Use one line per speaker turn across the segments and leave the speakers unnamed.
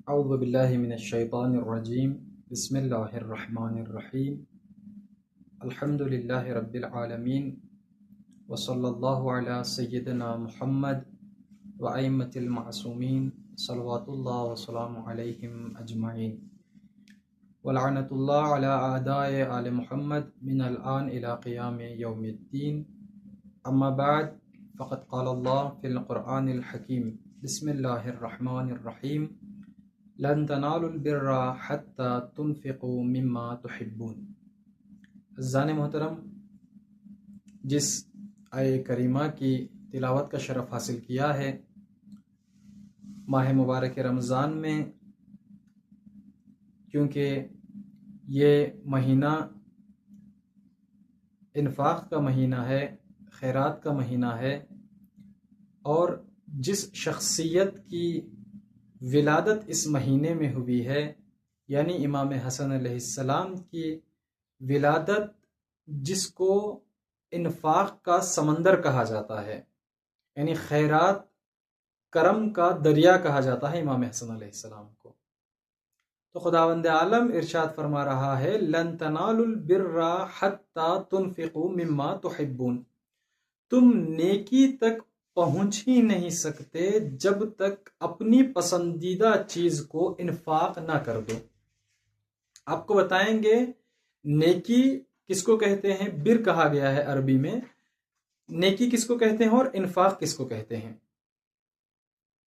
اعوذ باللہ من الشیطان الرجیم بسم اللہ الرحمن الرحیم الحمد للہ رب العالمین وصلی اللہ علی سیدنا محمد وائمۃ المعصومین صلوات اللہ وسلام علیہم اجمعین ولعنۃ اللہ علی اعداء آل محمد من الآن الی قیام یوم الدین اما بعد فقد قال اللہ فی القرآن الحکیم بسم اللہ الرحمن الرحیم لن تنالوا البر حتى تنفقوا مما تحبون۔ عزیزان محترم، جس آیہ کریمہ کی تلاوت کا شرف حاصل کیا ہے ماہ مبارک رمضان میں، کیونکہ یہ مہینہ انفاق کا مہینہ ہے، خیرات کا مہینہ ہے، اور جس شخصیت کی ولادت اس مہینے میں ہوئی ہے، یعنی امام حسن علیہ السلام کی ولادت، جس کو انفاق کا سمندر کہا جاتا ہے، یعنی خیرات کرم کا دریا کہا جاتا ہے امام حسن علیہ السلام کو۔ تو خداوند عالم ارشاد فرما رہا ہے لن تنالوا البر حتی تنفقوا مما تحبون، تم نیکی تک پہنچ ہی نہیں سکتے جب تک اپنی پسندیدہ چیز کو انفاق نہ کر دو۔ آپ کو بتائیں گے نیکی کس کو کہتے ہیں، بر کہا گیا ہے عربی میں، نیکی کس کو کہتے ہیں اور انفاق کس کو کہتے ہیں۔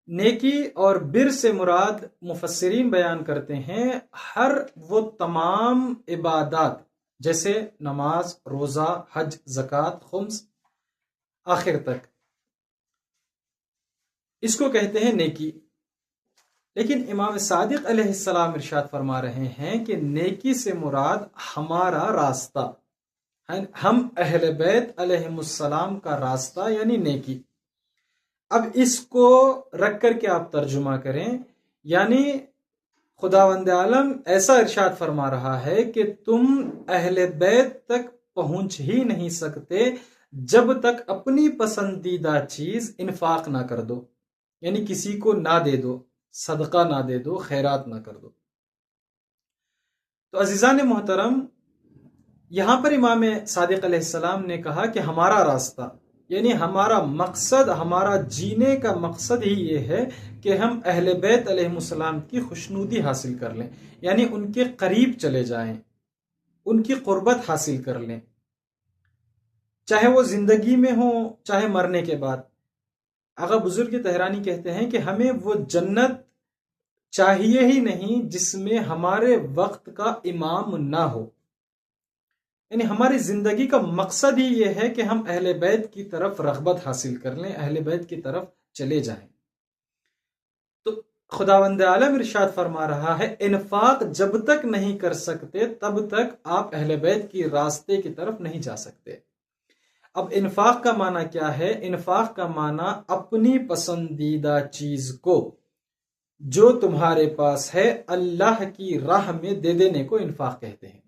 نیکی اور بر سے مراد مفسرین بیان کرتے ہیں ہر وہ تمام عبادات، جیسے نماز، روزہ، حج، زکوٰۃ، خمس، آخر تک، اس کو کہتے ہیں نیکی۔ لیکن امام صادق علیہ السلام ارشاد فرما رہے ہیں کہ نیکی سے مراد ہمارا راستہ، ہم اہل بیت علیہم السلام کا راستہ یعنی نیکی۔ اب اس کو رکھ کر کے آپ ترجمہ کریں، یعنی خداوند عالم ایسا ارشاد فرما رہا ہے کہ تم اہل بیت تک پہنچ ہی نہیں سکتے جب تک اپنی پسندیدہ چیز انفاق نہ کر دو، یعنی کسی کو نہ دے دو، صدقہ نہ دے دو، خیرات نہ کر دو۔ تو عزیزان محترم، یہاں پر امام صادق علیہ السلام نے کہا کہ ہمارا راستہ، یعنی ہمارا مقصد، ہمارا جینے کا مقصد ہی یہ ہے کہ ہم اہل بیت علیہ السلام کی خوشنودی حاصل کر لیں، یعنی ان کے قریب چلے جائیں، ان کی قربت حاصل کر لیں، چاہے وہ زندگی میں ہو چاہے مرنے کے بعد۔ آغا بزرگ تہرانی کہتے ہیں کہ ہمیں وہ جنت چاہیے ہی نہیں جس میں ہمارے وقت کا امام نہ ہو، یعنی ہماری زندگی کا مقصد ہی یہ ہے کہ ہم اہل بیت کی طرف رغبت حاصل کر لیں، اہل بیت کی طرف چلے جائیں۔ تو خداوند عالم ارشاد فرما رہا ہے انفاق جب تک نہیں کر سکتے تب تک آپ اہل بیت کی راستے کی طرف نہیں جا سکتے۔ اب انفاق کا معنی کیا ہے؟ انفاق کا معنی اپنی پسندیدہ چیز کو جو تمہارے پاس ہے اللہ کی راہ میں دے دینے کو انفاق کہتے ہیں۔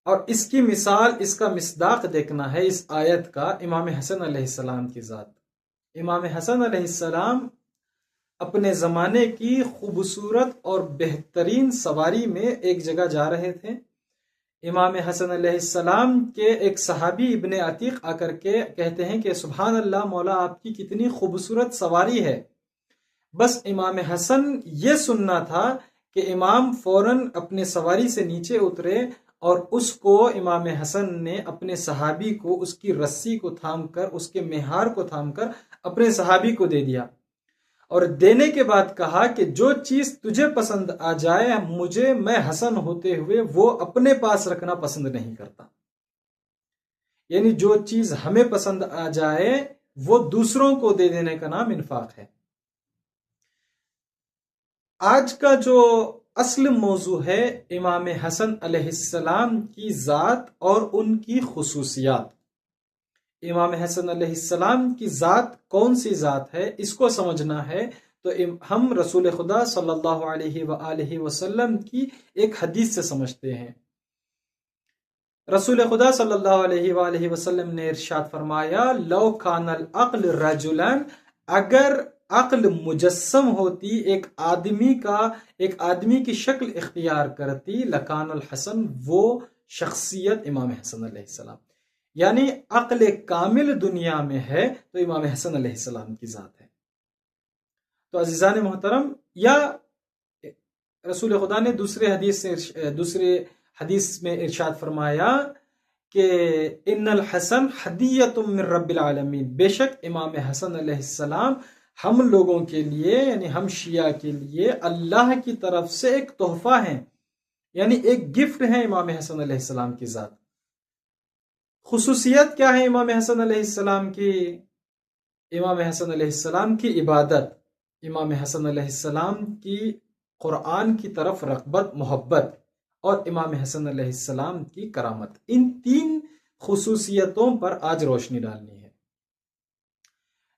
اور اس کی مثال، اس کا مصداق دیکھنا ہے اس آیت کا امام حسن علیہ السلام کی ذات۔ امام حسن علیہ السلام اپنے زمانے کی خوبصورت اور بہترین سواری میں ایک جگہ جا رہے تھے۔ امام حسن علیہ السلام کے ایک صحابی ابن عتیق آ کر کے کہتے ہیں کہ سبحان اللہ مولا، آپ کی کتنی خوبصورت سواری ہے۔ بس امام حسن یہ سننا تھا کہ امام فوراً اپنے سواری سے نیچے اترے اور اس کو امام حسن نے اپنے صحابی کو اس کی رسی کو تھام کر، اس کے مہار کو تھام کر اپنے صحابی کو دے دیا، اور دینے کے بعد کہا کہ جو چیز تجھے پسند آ جائے میں حسن ہوتے ہوئے وہ اپنے پاس رکھنا پسند نہیں کرتا، یعنی جو چیز ہمیں پسند آ جائے وہ دوسروں کو دے دینے کا نام انفاق ہے۔ آج کا جو اصل موضوع ہے امام حسن علیہ السلام کی ذات اور ان کی خصوصیات۔ امام حسن علیہ السلام کی ذات کون سی ذات ہے، اس کو سمجھنا ہے تو ہم رسول خدا صلی اللہ علیہ وآلہ وسلم کی ایک حدیث سے سمجھتے ہیں۔ رسول خدا صلی اللہ علیہ وآلہ وسلم نے ارشاد فرمایا لو کان العقل رجلا، اگر عقل مجسم ہوتی، ایک آدمی کی شکل اختیار کرتی، لکان الحسن، وہ شخصیت امام حسن علیہ السلام، یعنی عقل کامل دنیا میں ہے تو امام حسن علیہ السلام کی ذات ہے۔ تو عزیزان محترم، یا رسول خدا نے دوسرے حدیث میں ارشاد فرمایا کہ ان الحسن ہدیۃ من رب العالمین، بے شک امام حسن علیہ السلام ہم لوگوں کے لیے، یعنی ہم شیعہ کے لیے اللہ کی طرف سے ایک تحفہ ہیں، یعنی ایک گفٹ ہے امام حسن علیہ السلام کی ذات۔ خصوصیت کیا ہے امام حسن علیہ السلام کی؟ امام حسن علیہ السلام کی عبادت، امام حسن علیہ السلام کی قرآن کی طرف رغبت محبت، اور امام حسن علیہ السلام کی کرامت۔ ان تین خصوصیتوں پر آج روشنی ڈالنی ہے۔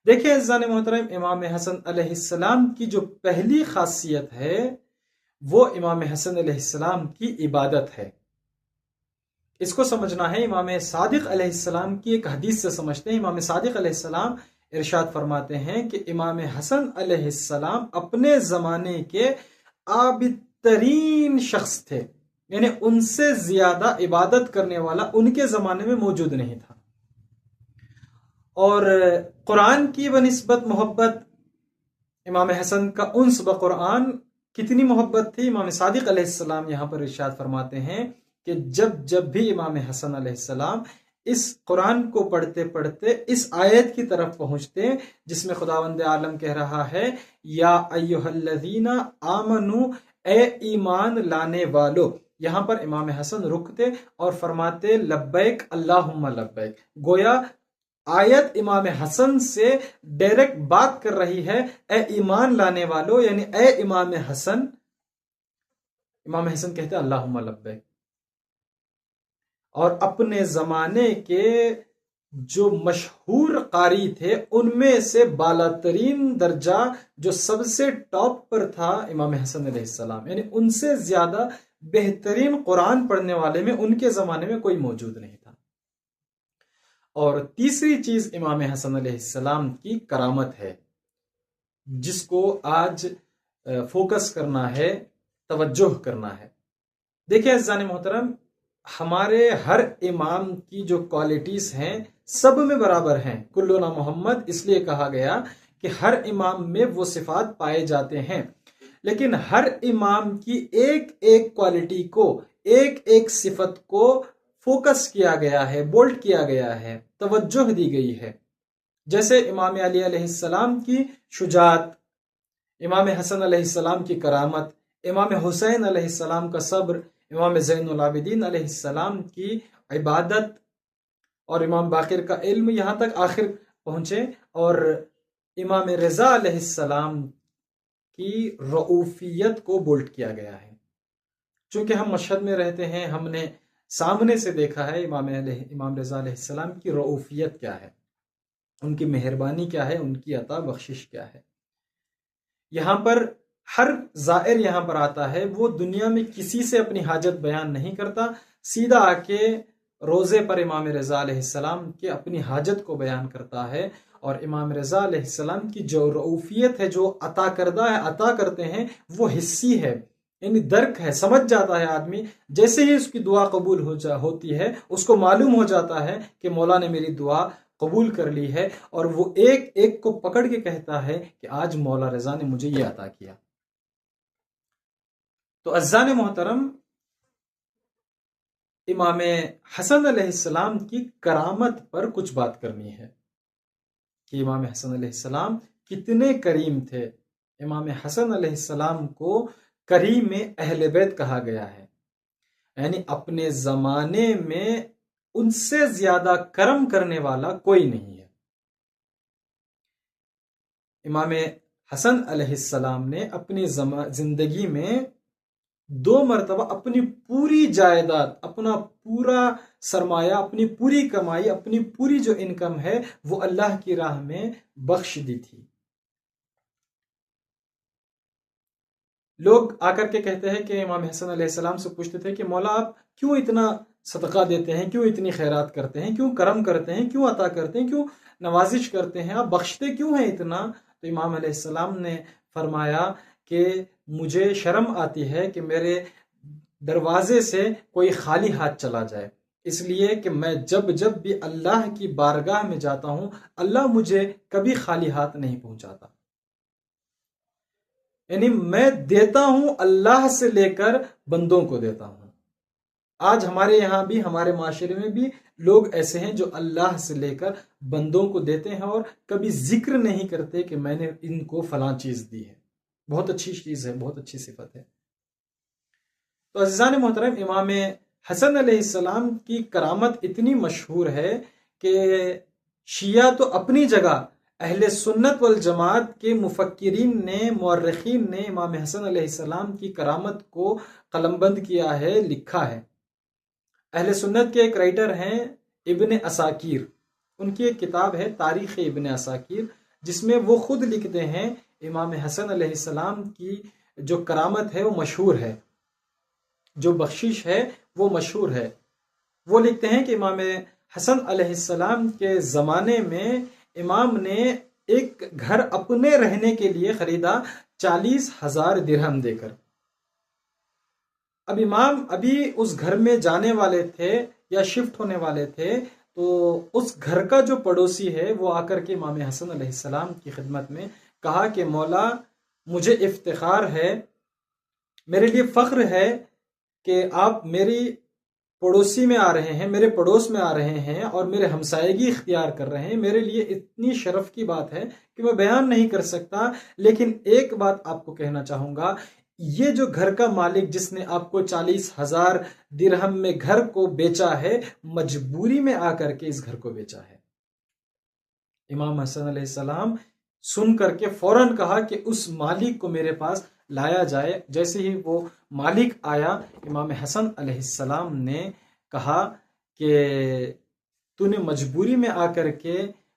دیکھیں عزیزان محترم، امام حسن علیہ السلام کی جو پہلی خاصیت ہے وہ امام حسن علیہ السلام کی عبادت ہے۔ اس کو سمجھنا ہے امام صادق علیہ السلام کی ایک حدیث سے سمجھتے ہیں۔ امام صادق علیہ السلام ارشاد فرماتے ہیں کہ امام حسن علیہ السلام اپنے زمانے کے عابد ترین شخص تھے، یعنی ان سے زیادہ عبادت کرنے والا ان کے زمانے میں موجود نہیں تھا۔ اور قرآن کی بنسبت محبت، امام حسن کا انس بقرآن کتنی محبت تھی، امام صادق علیہ السلام یہاں پر ارشاد فرماتے ہیں کہ جب بھی امام حسن علیہ السلام اس قرآن کو پڑھتے پڑھتے اس آیت کی طرف پہنچتے جس میں خداوند عالم کہہ رہا ہے یا ایھا الذین آمنو، اے ایمان لانے والو، یہاں پر امام حسن رکتے اور فرماتے لبیک اللہم لبیک، گویا آیت امام حسن سے ڈائریکٹ بات کر رہی ہے، اے ایمان لانے والو، یعنی اے امام حسن۔ امام حسن کہتے اللہم لبیک، اور اپنے زمانے کے جو مشہور قاری تھے ان میں سے بالا ترین درجہ جو سب سے ٹاپ پر تھا امام حسن علیہ السلام، یعنی ان سے زیادہ بہترین قرآن پڑھنے والے میں ان کے زمانے میں کوئی موجود نہیں تھا۔ اور تیسری چیز امام حسن علیہ السلام کی کرامت ہے، جس کو آج فوکس کرنا ہے، توجہ کرنا ہے۔ دیکھیں عزیزان محترم، ہمارے ہر امام کی جو کوالٹیز ہیں سب میں برابر ہیں، کلنا محمد اس لیے کہا گیا کہ ہر امام میں وہ صفات پائے جاتے ہیں، لیکن ہر امام کی ایک ایک کوالٹی کو، ایک ایک صفت کو فوکس کیا گیا ہے، بولڈ کیا گیا ہے، توجہ دی گئی ہے۔ جیسے امام علی علیہ السلام کی شجاعت، امام حسن علیہ السلام کی کرامت، امام حسین علیہ السلام کا صبر، امام زین العابدین علیہ السلام کی عبادت، اور امام باقر کا علم، یہاں تک آخر پہنچے، اور امام رضا علیہ السلام کی رؤوفیت کو بولڈ کیا گیا ہے۔ چونکہ ہم مشہد میں رہتے ہیں، ہم نے سامنے سے دیکھا ہے امام رضا علیہ السلام کی رؤوفیت کیا ہے، ان کی مہربانی کیا ہے، ان کی عطا بخشش کیا ہے۔ یہاں پر ہر زائر یہاں پر آتا ہے، وہ دنیا میں کسی سے اپنی حاجت بیان نہیں کرتا، سیدھا آ کے روزے پر امام رضا علیہ السلام کی اپنی حاجت کو بیان کرتا ہے۔ اور امام رضا علیہ السلام کی جو رؤوفیت ہے، جو عطا کردہ ہے، عطا کرتے ہیں، وہ حسی ہے، یعنی درک ہے، سمجھ جاتا ہے آدمی، جیسے ہی اس کی دعا قبول ہوتی ہے اس کو معلوم ہو جاتا ہے کہ مولا نے میری دعا قبول کر لی ہے، اور وہ ایک ایک کو پکڑ کے کہتا ہے کہ آج مولا رضا نے مجھے یہ عطا کیا۔ تو عزیزان محترم، امام حسن علیہ السلام کی کرامت پر کچھ بات کرنی ہے کہ امام حسن علیہ السلام کتنے کریم تھے۔ امام حسن علیہ السلام کو کریم اہل بیت کہا گیا ہے، یعنی اپنے زمانے میں ان سے زیادہ کرم کرنے والا کوئی نہیں ہے۔ امام حسن علیہ السلام نے اپنی زندگی میں 2 مرتبہ اپنی پوری جائیداد، اپنا پورا سرمایہ، اپنی پوری کمائی، اپنی پوری جو انکم ہے وہ اللہ کی راہ میں بخش دی تھی۔ لوگ آ کر کے کہتے ہیں کہ امام حسن علیہ السلام سے پوچھتے تھے کہ مولا آپ کیوں اتنا صدقہ دیتے ہیں، کیوں اتنی خیرات کرتے ہیں، کیوں کرم کرتے ہیں، کیوں عطا کرتے ہیں، کیوں نوازش کرتے ہیں، آپ بخشتے کیوں ہیں اتنا؟ تو امام علیہ السلام نے فرمایا کہ مجھے شرم آتی ہے کہ میرے دروازے سے کوئی خالی ہاتھ چلا جائے، اس لیے کہ میں جب جب بھی اللہ کی بارگاہ میں جاتا ہوں اللہ مجھے کبھی خالی ہاتھ نہیں پہنچاتا، یعنی میں دیتا ہوں اللہ سے لے کر بندوں کو دیتا ہوں۔ آج ہمارے یہاں بھی، ہمارے معاشرے میں بھی لوگ ایسے ہیں جو اللہ سے لے کر بندوں کو دیتے ہیں اور کبھی ذکر نہیں کرتے کہ میں نے ان کو فلاں چیز دی ہے۔ بہت اچھی چیز ہے، بہت اچھی صفت ہے۔ تو عزیزان محترم، امام حسن علیہ السلام کی کرامت اتنی مشہور ہے کہ شیعہ تو اپنی جگہ، اہل سنت والجماعت کے مفکرین نے، مورخین نے امام حسن علیہ السلام کی کرامت کو قلم بند کیا ہے، لکھا ہے۔ اہل سنت کے ایک رائٹر ہیں ابن عساکیر، ان کی ایک کتاب ہے تاریخ ابن عساکیر، جس میں وہ خود لکھتے ہیں امام حسن علیہ السلام کی جو کرامت ہے وہ مشہور ہے، جو بخشش ہے وہ مشہور ہے۔ وہ لکھتے ہیں کہ امام حسن علیہ السلام کے زمانے میں امام نے ایک گھر اپنے رہنے کے لیے خریدا 40,000 درہم دے کر۔ اب امام ابھی اس گھر میں جانے والے تھے یا شفٹ ہونے والے تھے، تو اس گھر کا جو پڑوسی ہے وہ آ کر کے امام حسن علیہ السلام کی خدمت میں کہا کہ مولا، مجھے افتخار ہے، میرے لیے فخر ہے کہ آپ میری پڑوسی میں آ رہے ہیں، میرے پڑوس میں آ رہے ہیں اور میرے ہمسائیگی اختیار کر رہے ہیں۔ میرے لیے اتنی شرف کی بات ہے کہ میں بیان نہیں کر سکتا، لیکن ایک بات آپ کو کہنا چاہوں گا، یہ جو گھر کا مالک جس نے آپ کو 40,000 درہم میں گھر کو بیچا ہے، مجبوری میں آ کر کے اس گھر کو بیچا ہے۔ امام حسن علیہ السلام سن کر کے فوراً کہا کہ اس مالک کو میرے پاس لایا جائے۔ جیسے ہی وہ مالک آیا، امام حسن علیہ السلام نے کہا کہ تو نے مجبوری میں آ کر کے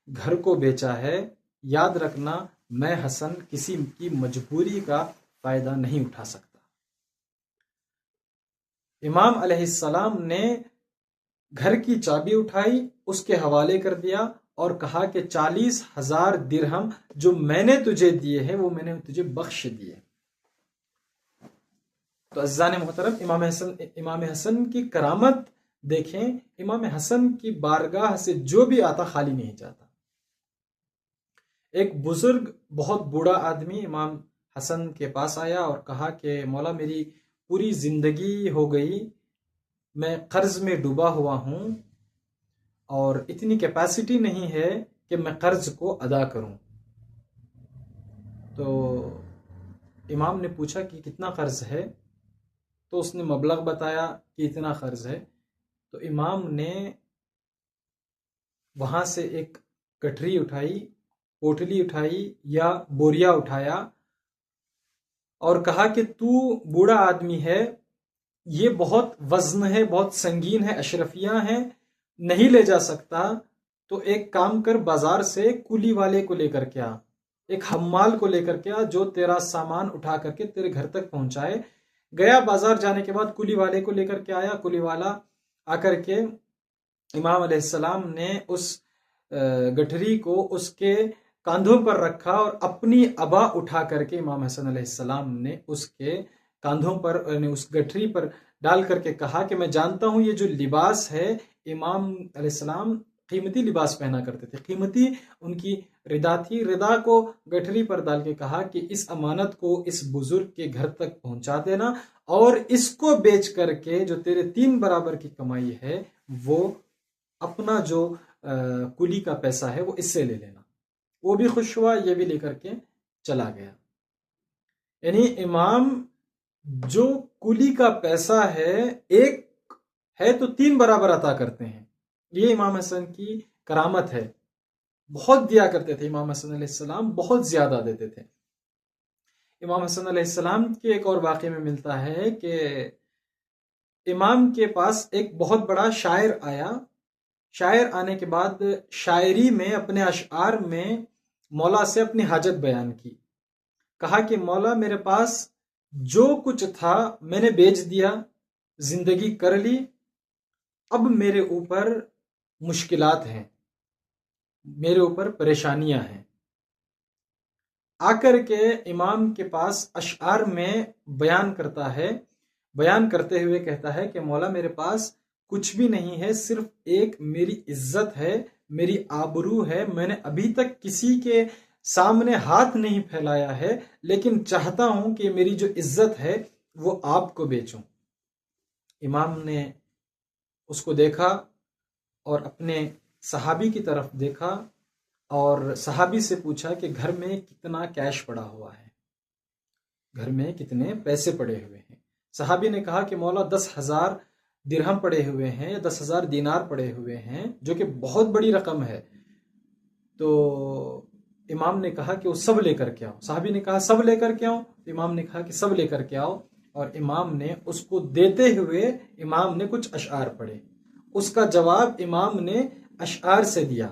گھر کو بیچا ہے، یاد رکھنا میں حسن کسی کی مجبوری کا فائدہ نہیں اٹھا سکتا۔ امام علیہ السلام نے گھر کی چابی اٹھائی، اس کے حوالے کر دیا اور کہا کہ 40,000 درہم جو میں نے تجھے دیے ہیں وہ میں نے تجھے بخش دیے۔ تو عزیزان محترم، امام حسن کی کرامت دیکھیں، امام حسن کی بارگاہ سے جو بھی آتا خالی نہیں جاتا۔ ایک بزرگ بہت بوڑھا آدمی امام حسن کے پاس آیا اور کہا کہ مولا، میری پوری زندگی ہو گئی، میں قرض میں ڈوبا ہوا ہوں اور اتنی کیپیسٹی نہیں ہے کہ میں قرض کو ادا کروں۔ تو امام نے پوچھا کہ کتنا قرض ہے؟ تو اس نے مبلغ بتایا کہ اتنا قرض ہے۔ تو امام نے وہاں سے ایک کٹری اٹھائی، پوٹلی اٹھائی یا بوریا اٹھایا اور کہا کہ تو بوڑھا آدمی ہے، یہ بہت وزن ہے، بہت سنگین ہے، اشرفیاں ہیں، نہیں لے جا سکتا، تو ایک کام کر، بازار سے کولی والے کو لے کر کے آ، ایک حمال کو لے کر کے آ جو تیرا سامان اٹھا کر کے تیرے گھر تک پہنچائے۔ گیا، بازار جانے کے بعد کولی والے کو لے کر کے آیا، کولی والا آ کر کے امام علیہ السلام نے اس گٹھری کو اس کے کاندھوں پر رکھا اور اپنی ابا اٹھا کر کے امام حسن علیہ السلام نے اس کے کاندھوں پر، یعنی اس گٹھری پر ڈال کر کے کہا کہ میں جانتا ہوں یہ جو لباس ہے، امام علیہ السلام قیمتی لباس پہنا کرتے تھے، قیمتی ان کی ردا تھی، ردا کو گٹھری پر ڈال کے کہا کہ اس امانت کو اس بزرگ کے گھر تک پہنچا دینا اور اس کو بیچ کر کے جو تیرے 3 برابر کی کمائی ہے وہ اپنا جو کلی کا پیسہ ہے وہ اس سے لے لینا۔ وہ بھی خوش ہوا، یہ بھی لے کر کے چلا گیا۔ یعنی امام جو کلی کا پیسہ ہے ایک ہے تو 3 برابر عطا کرتے ہیں، یہ امام حسن کی کرامت ہے۔ بہت دیا کرتے تھے امام حسن علیہ السلام، بہت زیادہ دیتے تھے۔ امام حسن علیہ السلام کے ایک اور واقعے میں ملتا ہے کہ امام کے پاس ایک بہت بڑا شاعر آیا، شاعر آنے کے بعد شاعری میں، اپنے اشعار میں مولا سے اپنی حاجت بیان کی، کہا کہ مولا میرے پاس جو کچھ تھا میں نے بیچ دیا، زندگی کر لی، اب میرے اوپر مشکلات ہیں، میرے اوپر پریشانیاں ہیں، آ کر کے امام کے پاس اشعار میں بیان کرتا ہے، بیان کرتے ہوئے کہتا ہے کہ مولا میرے پاس کچھ بھی نہیں ہے، صرف ایک میری عزت ہے، میری آبرو ہے، میں نے ابھی تک کسی کے سامنے ہاتھ نہیں پھیلایا ہے، لیکن چاہتا ہوں کہ میری جو عزت ہے وہ آپ کو بیچوں۔ امام نے اس کو دیکھا اور اپنے صحابی کی طرف دیکھا اور صحابی سے پوچھا کہ گھر میں کتنا کیش پڑا ہوا ہے، گھر میں کتنے پیسے پڑے ہوئے ہیں۔ صحابی نے کہا کہ مولا 10,000 درہم پڑے ہوئے ہیں، 10,000 دینار پڑے ہوئے ہیں، جو کہ بہت بڑی رقم ہے۔ تو امام نے کہا کہ وہ سب لے کر کے آؤ۔ صحابی نے کہا سب لے کر کے آؤ، امام نے کہا کہ سب لے کر کے آؤ، اور امام نے اس کو دیتے ہوئے امام نے کچھ اشعار پڑھے۔ اس کا جواب امام نے اشعار سے دیا،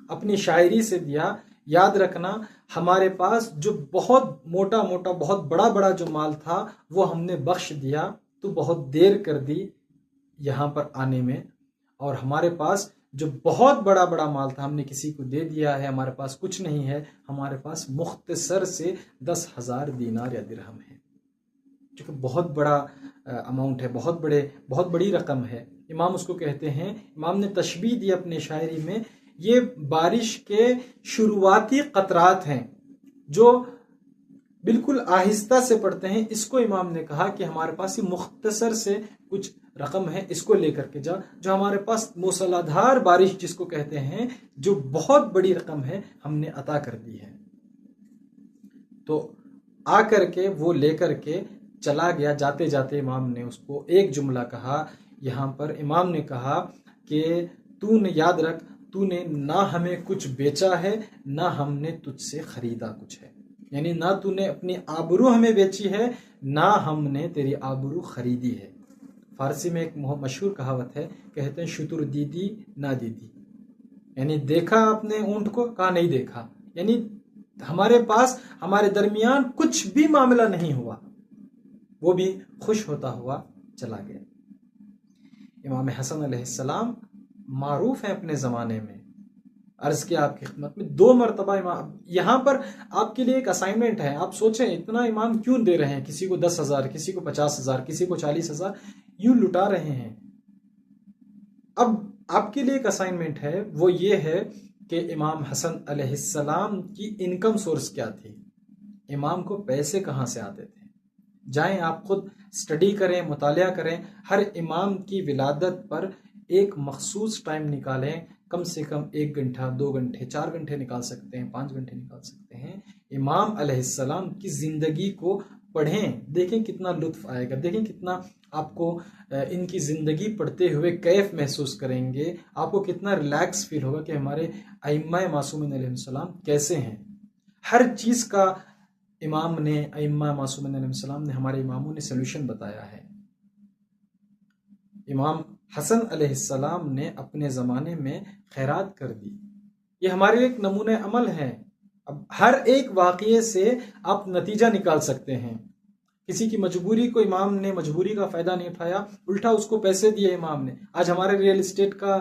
اپنی شاعری سے دیا۔ یاد رکھنا ہمارے پاس جو بہت موٹا موٹا بہت بڑا بڑا جو مال تھا وہ ہم نے بخش دیا، تو بہت دیر کر دی یہاں پر آنے میں، اور ہمارے پاس جو بہت بڑا بڑا مال تھا ہم نے کسی کو دے دیا ہے، ہمارے پاس کچھ نہیں ہے، ہمارے پاس مختصر سے 10,000 دینار یا درہم ہے، جو کہ بہت بڑا اماؤنٹ ہے، بہت بڑی رقم ہے۔ امام اس کو کہتے ہیں، امام نے تشبیہ دی اپنے شاعری میں، یہ بارش کے شروعاتی قطرات ہیں جو بالکل آہستہ سے پڑتے ہیں۔ اس کو امام نے کہا کہ ہمارے پاس یہ مختصر سے کچھ رقم ہے، اس کو لے کر کے جا۔ جو ہمارے پاس موسلادھار بارش جس کو کہتے ہیں، جو بہت بڑی رقم ہے، ہم نے عطا کر دی ہے۔ تو آ کر کے وہ لے کر کے چلا گیا۔ جاتے جاتے امام نے اس کو ایک جملہ کہا، یہاں پر امام نے کہا کہ تو نے یاد رکھ، تو نے نہ ہمیں کچھ بیچا ہے، نہ ہم نے تجھ سے خریدا کچھ ہے، یعنی نہ تو نے اپنی آبرو ہمیں بیچی ہے، نہ ہم نے تیری آبرو خریدی ہے۔ فارسی میں ایک مشہور کہاوت ہے، کہتے ہیں شتر دیدی نہ دیدی، یعنی دیکھا آپ نے اونٹ کو، کہا نہیں دیکھا، یعنی ہمارے پاس ہمارے درمیان کچھ بھی معاملہ نہیں ہوا، وہ بھی خوش ہوتا ہوا چلا گیا۔ امام حسن علیہ السلام معروف ہیں اپنے زمانے میں، عرض کیا آپ کی خدمت میں 2 مرتبہ امام، یہاں پر آپ کے لیے ایک اسائنمنٹ ہے، آپ سوچیں اتنا امام کیوں دے رہے ہیں، کسی کو 10,000، کسی کو 50,000، کسی کو 40,000، یوں لٹا رہے ہیں۔ اب آپ کے لیے ایک اسائنمنٹ ہے، وہ یہ ہے کہ امام حسن علیہ السلام کی انکم سورس کیا تھی، امام کو پیسے کہاں سے آتے تھے۔ جائیں آپ خود اسٹڈی کریں، مطالعہ کریں، ہر امام کی ولادت پر ایک مخصوص ٹائم نکالیں، کم سے کم 1 گھنٹہ، 2 گھنٹے، 4 گھنٹے نکال سکتے ہیں، 5 گھنٹے نکال سکتے ہیں، امام علیہ السلام کی زندگی کو پڑھیں، دیکھیں کتنا لطف آئے گا، دیکھیں کتنا آپ کو ان کی زندگی پڑھتے ہوئے کیف محسوس کریں گے، آپ کو کتنا ریلیکس فیل ہوگا کہ ہمارے ائمہ معصومین علیہ السلام کیسے ہیں۔ ہر چیز کا امام نے، ائمہ معصومین علیہ السلام نے، ہمارے اماموں نے سلوشن بتایا ہے۔ امام حسن علیہ السلام نے اپنے زمانے میں خیرات کر دی، یہ ہمارے لیے ایک نمونہ عمل ہے۔ اب ہر ایک واقعے سے آپ نتیجہ نکال سکتے ہیں۔ کسی کی مجبوری کو امام نے مجبوری کا فائدہ نہیں اٹھایا، الٹا اس کو پیسے دیے امام نے۔ آج ہمارے ریئل اسٹیٹ کا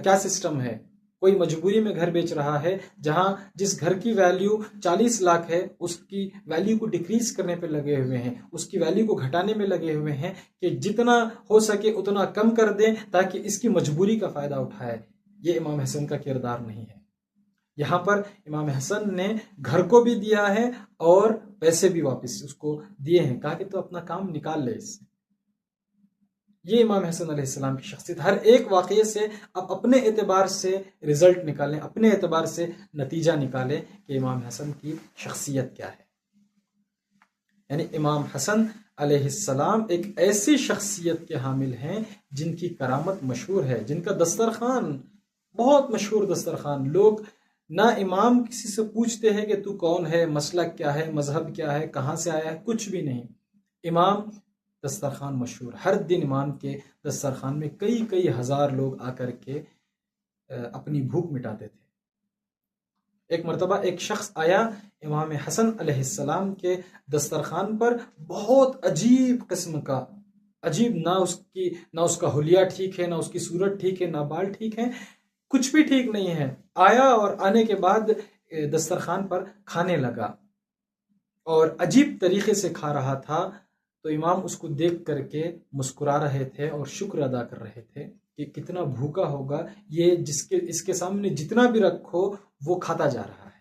کیا سسٹم ہے، کوئی مجبوری میں گھر بیچ رہا ہے، جہاں جس گھر کی ویلیو 40 لاکھ ہے، اس کی ویلیو کو ڈیکریز کرنے پہ لگے ہوئے ہیں، اس کی ویلیو کو گھٹانے میں لگے ہوئے ہیں کہ جتنا ہو سکے اتنا کم کر دیں تاکہ اس کی مجبوری کا فائدہ اٹھائے۔ یہ امام حسن کا کردار نہیں ہے۔ یہاں پر امام حسن نے گھر کو بھی دیا ہے اور پیسے بھی واپس اس کو دیے ہیں، کہا کہ تو اپنا کام نکال لے اس سے۔ یہ امام حسن علیہ السلام کی شخصیت، ہر ایک واقعے سے آپ اپنے اعتبار سے رزلٹ نکالیں، اپنے اعتبار سے نتیجہ نکالیں کہ امام حسن کی شخصیت کیا ہے۔ یعنی امام حسن علیہ السلام ایک ایسی شخصیت کے حامل ہیں جن کی کرامت مشہور ہے، جن کا دسترخوان بہت مشہور دسترخوان، لوگ نہ امام کسی سے پوچھتے ہیں کہ تو کون ہے، مسلک کیا ہے، مذہب کیا ہے، کہاں سے آیا ہے، کچھ بھی نہیں، امام دسترخوان مشہور، ہر دن امام کے دسترخوان میں کئی ہزار لوگ آ کر کے اپنی بھوک مٹاتے تھے۔ ایک مرتبہ ایک شخص آیا امام حسن علیہ السلام کے دسترخوان پر، بہت عجیب قسم کا، عجیب، نہ اس کا حلیہ ٹھیک ہے، نہ اس کی صورت ٹھیک ہے، نہ بال ٹھیک ہے، کچھ بھی ٹھیک نہیں ہے۔ آیا اور آنے کے بعد دسترخوان پر کھانے لگا، اور عجیب طریقے سے کھا رہا تھا، تو امام اس کو دیکھ کر کے مسکرا رہے تھے اور شکر ادا کر رہے تھے کہ کتنا بھوکا ہوگا یہ، اس کے سامنے جتنا بھی رکھو وہ کھاتا جا رہا ہے۔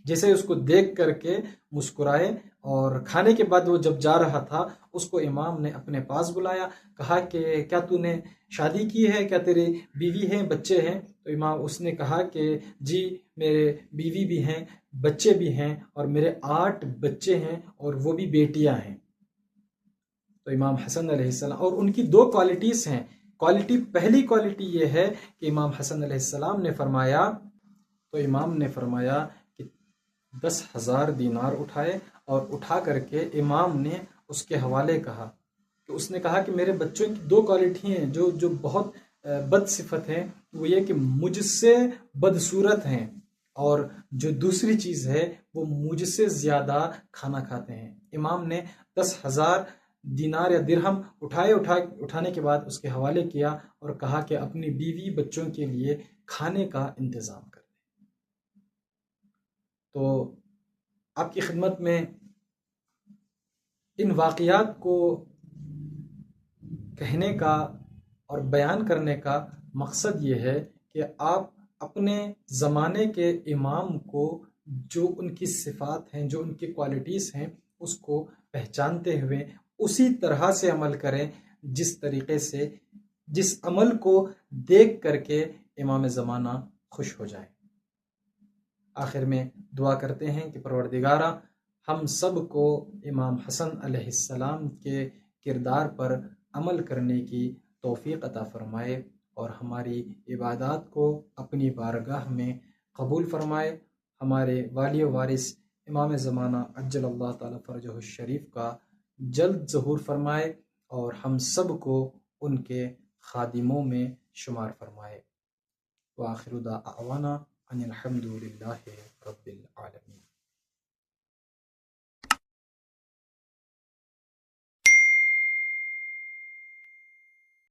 جیسے اس کو دیکھ کر کے مسکرائے، اور کھانے کے بعد وہ جب جا رہا تھا اس کو امام نے اپنے پاس بلایا، کہا کہ کیا تو نے شادی کی ہے، کیا تیری بیوی ہیں، بچے ہیں؟ تو امام اس نے کہا کہ جی میرے بیوی بھی ہیں، بچے بھی ہیں، اور میرے 8 بچے ہیں اور وہ بھی بیٹیاں ہیں۔ تو امام حسن علیہ السلام، اور ان کی 2 کوالٹیز ہیں۔ پہلی کوالٹی یہ ہے کہ امام حسن علیہ السلام نے فرمایا، تو امام نے فرمایا کہ 10,000 دینار اٹھائے، اور اٹھا کر کے امام نے اس کے حوالے کہا کہ اس نے کہا کہ میرے بچوں کی 2 کوالٹی ہیں جو بہت بد صفت ہیں، وہ یہ کہ مجھ سے بدصورت ہیں، اور جو دوسری چیز ہے وہ مجھ سے زیادہ کھانا کھاتے ہیں۔ امام نے 10,000 دینار یا درہم اٹھانے کے بعد اس کے حوالے کیا اور کہا کہ اپنی بیوی بچوں کے لیے کھانے کا انتظام کر دیں۔ تو آپ کی خدمت میں ان واقعات کو کہنے کا اور بیان کرنے کا مقصد یہ ہے کہ آپ اپنے زمانے کے امام کو، جو ان کی صفات ہیں، جو ان کی کوالٹیز ہیں، اس کو پہچانتے ہوئے اسی طرح سے عمل کریں جس طریقے سے، جس عمل کو دیکھ کر کے امام زمانہ خوش ہو جائے۔ آخر میں دعا کرتے ہیں کہ پروردگارہ ہم سب کو امام حسن علیہ السلام کے کردار پر عمل کرنے کی توفیق عطا فرمائے، اور ہماری عبادات کو اپنی بارگاہ میں قبول فرمائے۔ ہمارے والی و وارث امام زمانہ عجل اللہ تعالی فرجہ الشریف کا جلد ظہور فرمائے، اور ہم سب کو ان کے خادموں میں شمار فرمائے۔ وآخر دعوانا ان الحمد للہ رب العالمین۔